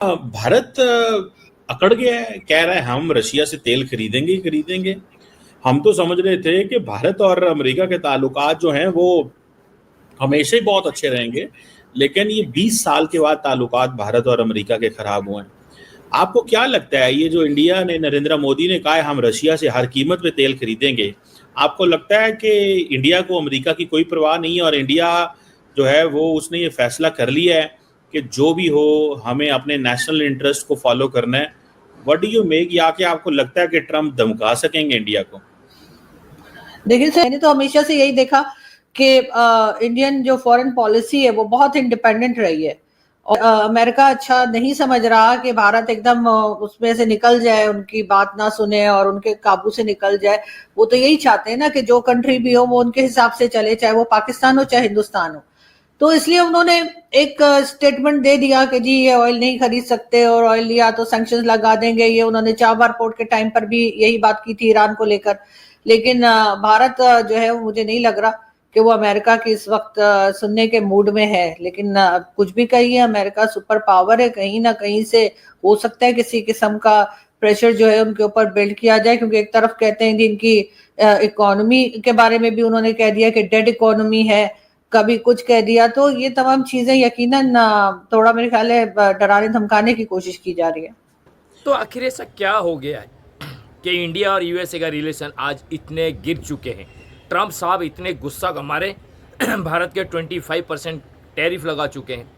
भारत अकड़ गया है, कह रहा है हम रशिया से तेल खरीदेंगे ही खरीदेंगे। हम तो समझ रहे थे कि भारत और अमेरिका के ताल्लुकात जो हैं वो हमेशा ही बहुत अच्छे रहेंगे, लेकिन ये 20 साल के बाद ताल्लुकात भारत और अमेरिका के खराब हुए हैं। आपको क्या लगता है, ये जो इंडिया ने, नरेंद्र मोदी ने कहा है हम रशिया से हर कीमत पे तेल खरीदेंगे, आपको लगता है कि इंडिया को अमेरिका की कोई परवाह नहीं है और इंडिया जो है वो उसने ये फैसला कर लिया है कि जो भी हो हमें अपने नेशनल इंटरेस्ट को फॉलो करना है? व्हाट डू यू मेक, या कि आपको लगता है कि ट्रम्प धमका सकेंगे इंडिया को? देखिए सर, मैंने तो हमेशा से यही देखा कि इंडियन जो फॉरेन पॉलिसी है वो बहुत इंडिपेंडेंट रही है और अमेरिका अच्छा नहीं समझ रहा कि भारत एकदम उसमें से निकल जाए, उनकी बात ना सुने और उनके काबू से निकल जाए। वो तो यही चाहते हैं ना कि जो कंट्री भी हो वो उनके हिसाब से चले, चाहे वो पाकिस्तान हो चाहे हिंदुस्तान हो। तो इसलिए उन्होंने एक स्टेटमेंट दे दिया कि जी ये ऑयल नहीं खरीद सकते और ऑयल लिया तो सैंक्शंस लगा देंगे। ये उन्होंने चाबहार पोर्ट के टाइम पर भी यही बात की थी ईरान को लेकर। लेकिन भारत जो है मुझे नहीं लग रहा कि वो अमेरिका की इस वक्त सुनने के मूड में है। लेकिन कुछ भी कहिए, अमेरिका सुपर पावर है, कहीं ना कहीं से हो सकता है किसी किस्म का प्रेशर जो है उनके ऊपर बिल्ड किया जाए, क्योंकि एक तरफ कहते हैं कि इनकी इकोनॉमी के बारे में भी उन्होंने कह दिया कि डेड इकोनॉमी है, कभी कुछ कह दिया। तो ये तमाम चीजें यकीनन थोड़ा मेरे ख्याल है डराने धमकाने की कोशिश की जा रही है। तो आखिर ऐसा क्या हो गया है कि इंडिया और यूएसए का रिलेशन आज इतने गिर चुके हैं? ट्रम्प साहब इतने गुस्सा हमारे भारत के 25% टैरिफ लगा चुके हैं।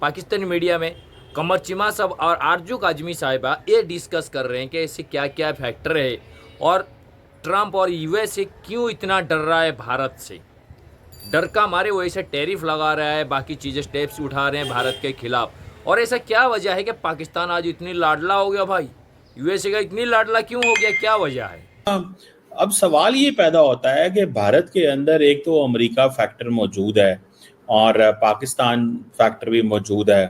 पाकिस्तानी मीडिया में कमर चिमा साहब और आरजू काजमी साहिबा ये डिस्कस कर रहे हैं कि ऐसे क्या क्या फैक्टर है और ट्रम्प और यूएसए क्यों इतना डर रहा है भारत से। डर का मारे वो ऐसे टैरिफ लगा रहा है, बाकी चीज़ें स्टेप्स उठा रहे हैं भारत के खिलाफ। और ऐसा क्या वजह है कि पाकिस्तान आज इतनी लाडला हो गया भाई? यूएसए का इतनी लाडला क्यों हो गया, क्या वजह है? अब सवाल ये पैदा होता है कि भारत के अंदर एक तो अमेरिका फैक्टर मौजूद है और पाकिस्तान फैक्टर भी मौजूद है।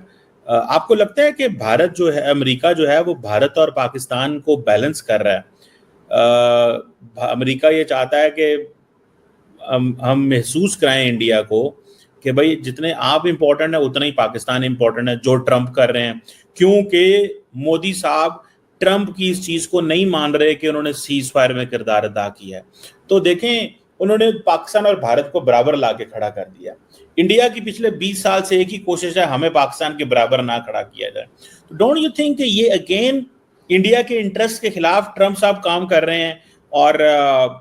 आपको लगता है कि भारत जो है, अमेरिका जो है वो भारत और पाकिस्तान को बैलेंस कर रहा है? अमेरिका ये चाहता है कि हम महसूस कराएं इंडिया को कि भाई जितने आप इम्पोर्टेंट है उतना ही पाकिस्तान इम्पोर्टेंट है, जो ट्रम्प कर रहे हैं। क्योंकि मोदी साहब ट्रम्प की इस चीज़ को नहीं मान रहे कि उन्होंने सीज फायर में किरदार अदा किया है। तो देखें, उन्होंने पाकिस्तान और भारत को बराबर ला के खड़ा कर दिया। इंडिया की पिछले 20 साल से एक ही कोशिश है, हमें पाकिस्तान के बराबर ना खड़ा किया जाए। तो डोंट यू थिंक कि ये अगेन इंडिया के इंटरेस्ट के खिलाफ ट्रम्प साहब काम कर रहे हैं और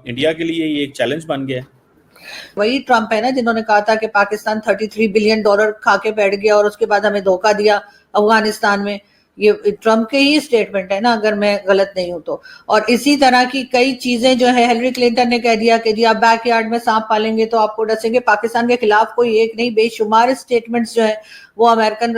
इंडिया के लिए ये एक चैलेंज बन गया है? वही ट्रम्प है ना जिन्होंने कहा था कि पाकिस्तान $33 बिलियन खा के बैठ गया और उसके बाद हमें धोखा दिया अफगानिस्तान में। ये ट्रम्प के ही स्टेटमेंट है ना, अगर मैं गलत नहीं हूं तो। और इसी तरह की कई चीजें जो है, हिलरी क्लिंटन ने कह दिया कि जी आप बैकयार्ड में सांप पालेंगे तो आपको डसेंगे। पाकिस्तान के खिलाफ कोई एक नहीं, बेशुमार स्टेटमेंट्स जो है वो अमेरिकन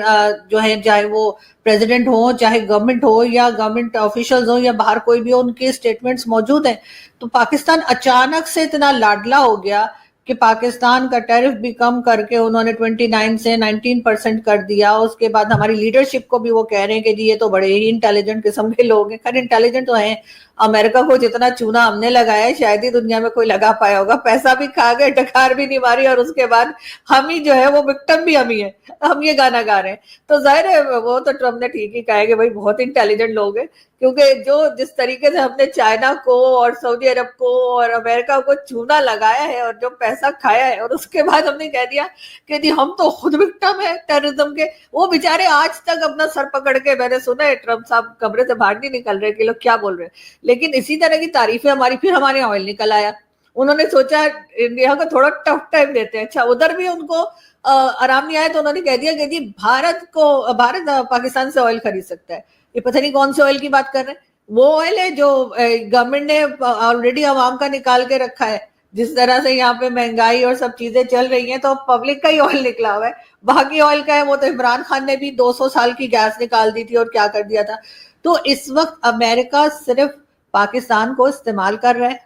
जो है, चाहे वो प्रेसिडेंट हो, चाहे गवर्नमेंट हो या गवर्नमेंट ऑफिशियल्स हो या बाहर कोई भी हो, उनके स्टेटमेंट्स मौजूद हैं। तो पाकिस्तान अचानक से इतना लाडला हो गया कि पाकिस्तान का टैरिफ भी कम करके उन्होंने 29 से 19% कर दिया। उसके बाद हमारी लीडरशिप को भी वो कह रहे हैं कि जी ये तो बड़े ही इंटेलिजेंट किस्म के लोग हैं। खैर इंटेलिजेंट तो हैं, अमेरिका को जितना चूना हमने लगाया है शायद ही दुनिया में कोई लगा पाया होगा। पैसा भी खा गए, डकार भी नहीं मारी, और उसके बाद हम ही जो है वो विक्टिम भी हम ही है, हम ये गाना गा रहे हैं। तो जाहिर है वो तो ट्रम्प ने ठीक ही कहा है कि भाई बहुत इंटेलिजेंट लोग हैं, क्योंकि जो जिस तरीके से हमने चाइना को और सऊदी अरब को और अमेरिका को चूना लगाया है और जो पैसा खाया है, और उसके बाद हमने कह दिया कि जी हम तो खुद विक्टिम है टेररिज्म के। वो बेचारे आज तक अपना सर पकड़ के, मैंने सुना है ट्रम्प साहब कमरे से बाहर नहीं निकल रहे कि लोग क्या बोल रहे हैं। लेकिन इसी तरह की तारीफें हमारी, फिर हमारे ऑयल निकल आया। उन्होंने सोचा इंडिया को थोड़ा टफ टाइम देते हैं। अच्छा, उधर भी उनको आराम नहीं आया तो उन्होंने कह दिया कि जी भारत पाकिस्तान से ऑयल खरीद सकता है। ये पता नहीं कौन से ऑयल की बात कर रहे हैं। वो ऑयल है जो गवर्नमेंट ने ऑलरेडी आवाम का निकाल के रखा है। जिस तरह से यहाँ पे महंगाई और सब चीजें चल रही हैं तो पब्लिक का ही ऑयल निकला हुआ है। बाकी ऑयल का है वो तो इमरान खान ने भी 200 साल की गैस निकाल दी थी और क्या कर दिया था। तो इस वक्त अमेरिका सिर्फ पाकिस्तान को इस्तेमाल कर रहा है।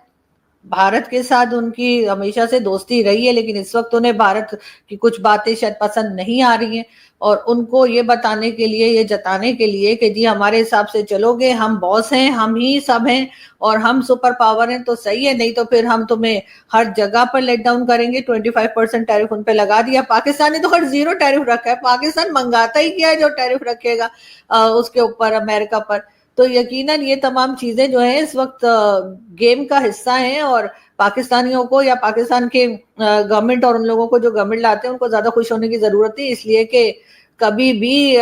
भारत के साथ उनकी हमेशा से दोस्ती रही है, लेकिन इस वक्त उन्हें भारत की कुछ बातें शायद पसंद नहीं आ रही हैं, और उनको ये बताने के लिए, ये जताने के लिए कि जी हमारे हिसाब से चलोगे, हम बॉस हैं, हम ही सब हैं और हम सुपर पावर हैं तो सही है, नहीं तो फिर हम तुम्हें हर जगह पर लेट डाउन करेंगे। 25% टैरिफ उन पे लगा दिया। पाकिस्तान ने तो हर 0 टैरिफ रखा है। पाकिस्तान मंगाता ही क्या है जो टैरिफ रखेगा उसके ऊपर, अमेरिका पर। तो यकीनन ये तमाम चीजें जो है इस वक्त गेम का हिस्सा हैं, और पाकिस्तानियों को या पाकिस्तान के गवर्नमेंट और उन लोगों को जो गवर्नमेंट लाते हैं उनको ज्यादा खुश होने की जरूरत है, इसलिए कि कभी भी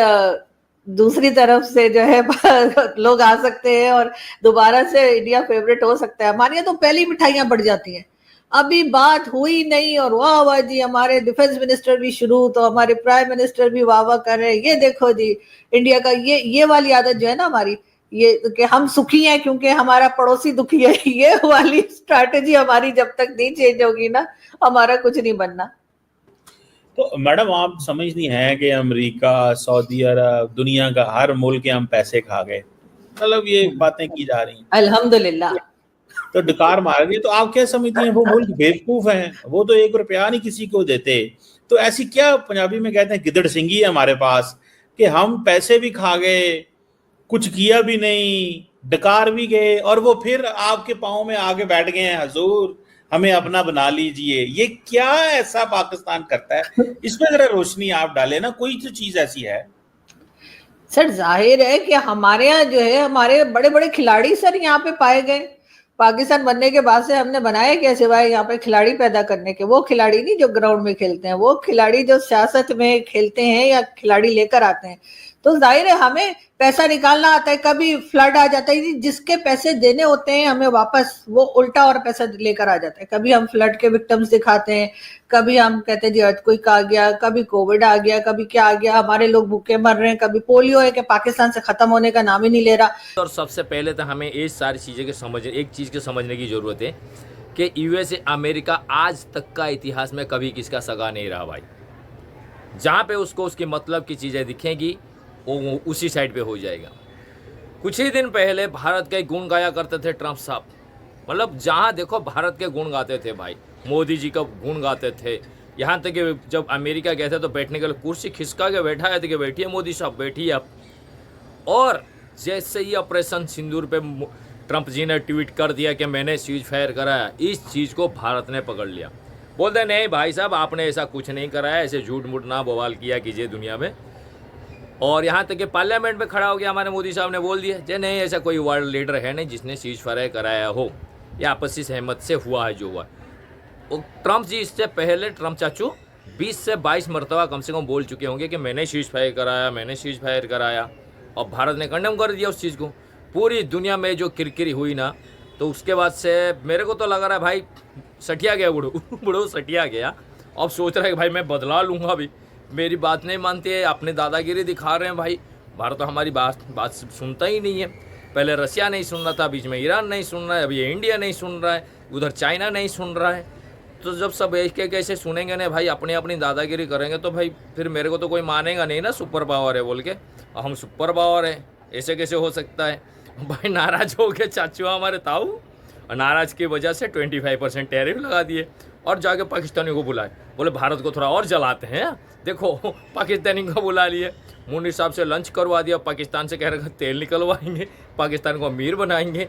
दूसरी तरफ से जो है लोग आ सकते हैं और दोबारा से इंडिया फेवरेट हो सकता है। हमारे यहाँ तो पहली मिठाइयां बढ़ जाती हैं, अभी बात हुई नहीं और वाह वाह जी, हमारे डिफेंस मिनिस्टर भी शुरू, तो हमारे प्राइम मिनिस्टर भी वाह वाह कर रहे हैं, ये देखो जी इंडिया का ये वाली आदत जो है ना हमारी, ये कि हम सुखी हैं क्योंकि हमारा पड़ोसी दुखी है, ये वाली स्ट्रैटेजी हमारी जब तक नहीं चेंज होगी ना, हमारा कुछ नहीं बनना। तो मैडम आप समझती हैं कि अमेरिका, सऊदी अरब, दुनिया का हर मुल्क के हम पैसे खा गए, मतलब ये बातें की जा रही हैं, अल्हम्दुलिल्लाह। तो डकार मार गए। तो आप क्या समझती हैं वो मुल्क बेवकूफ हैं? वो तो 1 रुपया नहीं किसी को देते। तो ऐसी क्या, पंजाबी में कहते हैं गिदड़ सिंगी है हमारे पास, कि हम पैसे भी खा गए, कुछ किया भी नहीं, डकार भी गए, और वो फिर आपके पाँव में आके बैठ गए हैं, हजूर हमें अपना बना लीजिए। ये क्या ऐसा पाकिस्तान करता है? इसमें जरा रोशनी आप डालें ना, कोई तो चीज ऐसी है। सर जाहिर है कि हमारे यहाँ जो है हमारे बड़े बड़े खिलाड़ी सर यहाँ पे पाए गए। पाकिस्तान बनने के बाद से हमने बनाया क्या सिवाय यहाँ पे खिलाड़ी पैदा करने के? वो खिलाड़ी नहीं जो ग्राउंड में खेलते हैं, वो खिलाड़ी जो सियासत में खेलते हैं या खिलाड़ी लेकर आते हैं। तो जाहिर है हमें पैसा निकालना आता है, कभी फ्लड आ जाता है, जिसके पैसे देने होते हैं हमें वापस वो उल्टा और पैसा लेकर आ जाता है। कभी हम फ्लड के विक्टिम्स दिखाते हैं, कभी हम कहते हैं जी अर्थक्वेक आ गया, कभी कोविड आ गया, कभी क्या आ गया, हमारे लोग भूखे मर रहे हैं, कभी पोलियो है कि पाकिस्तान से खत्म होने का नाम ही नहीं ले रहा। और सबसे पहले तो हमें ये सारी चीज़ें के समझ, एक चीज़ के समझने की ज़रूरत है कि यूएसए अमेरिका आज तक का इतिहास में कभी किसका सगा नहीं रहा भाई। जहाँ पे उसको उसकी मतलब की चीज़ें दिखेंगी वो उसी साइड पे हो जाएगा। कुछ ही दिन पहले भारत के गुण गाया करते थे ट्रंप साहब, मतलब जहाँ देखो भारत के गुण गाते थे भाई, मोदी जी का गुण गाते थे। यहाँ तक कि जब अमेरिका गए थे तो बैठने के लिए कुर्सी खिसका के बैठा थे कि बैठिए मोदी साहब बैठिए आप। और जैसे ही ऑपरेशन सिंदूर पे ट्रंप जी ने ट्वीट कर दिया कि मैंने सीज फायर कराया, इस चीज़ को भारत ने पकड़ लिया। बोलते नहीं भाई साहब आपने ऐसा कुछ नहीं कराया, ऐसे झूठ मूठ ना बवाल किया कीजिए दुनिया में। और यहाँ तक कि पार्लियामेंट में खड़ा हो गया हमारे मोदी साहब ने बोल दिया जे नहीं ऐसा कोई वर्ल्ड लीडर है नहीं जिसने सीज फायर कराया हो, या आपसी सहमत से हुआ है जो हुआ। और ट्रंप जी इससे पहले, ट्रंप चाचू 20 से 22 मरतबा कम से कम बोल चुके होंगे कि मैंने सीज फायर कराया, मैंने सीज फायर कराया, और भारत ने कंडेम कर दिया उस चीज़ को। पूरी दुनिया में जो किरकिरी हुई ना, तो उसके बाद से मेरे को तो लग रहा है भाई सटिया गया बुढ़ो सटिया गया। अब सोच रहा है कि भाई मैं बदला लूँगा, अभी मेरी बात नहीं मानते हैं, अपने दादागिरी दिखा रहे हैं भाई। भारत तो हमारी बात सुनता ही नहीं है। पहले रसिया नहीं सुन रहा था, बीच में ईरान नहीं सुन रहा है, अभी इंडिया नहीं सुन रहा है, उधर चाइना नहीं सुन रहा है। तो जब सब एक एक ऐसे सुनेंगे ना भाई, अपनी अपनी दादागिरी करेंगे, तो भाई फिर मेरे को तो कोई मानेगा नहीं ना सुपर पावर है बोल के। और हम सुपर पावर है ऐसे कैसे हो सकता है भाई? नाराज हो गए चाचू हमारे ताऊ, और नाराज की वजह से 25% टैरिफ लगा दिए और जाके पाकिस्तानियों को बुलाए, बोले भारत को थोड़ा और जलाते हैं। देखो पाकिस्तानी को बुला लिए, मुनीर साहब से लंच करवा दिया, पाकिस्तान से कह रहे तेल निकलवाएंगे, पाकिस्तान को अमीर बनाएंगे।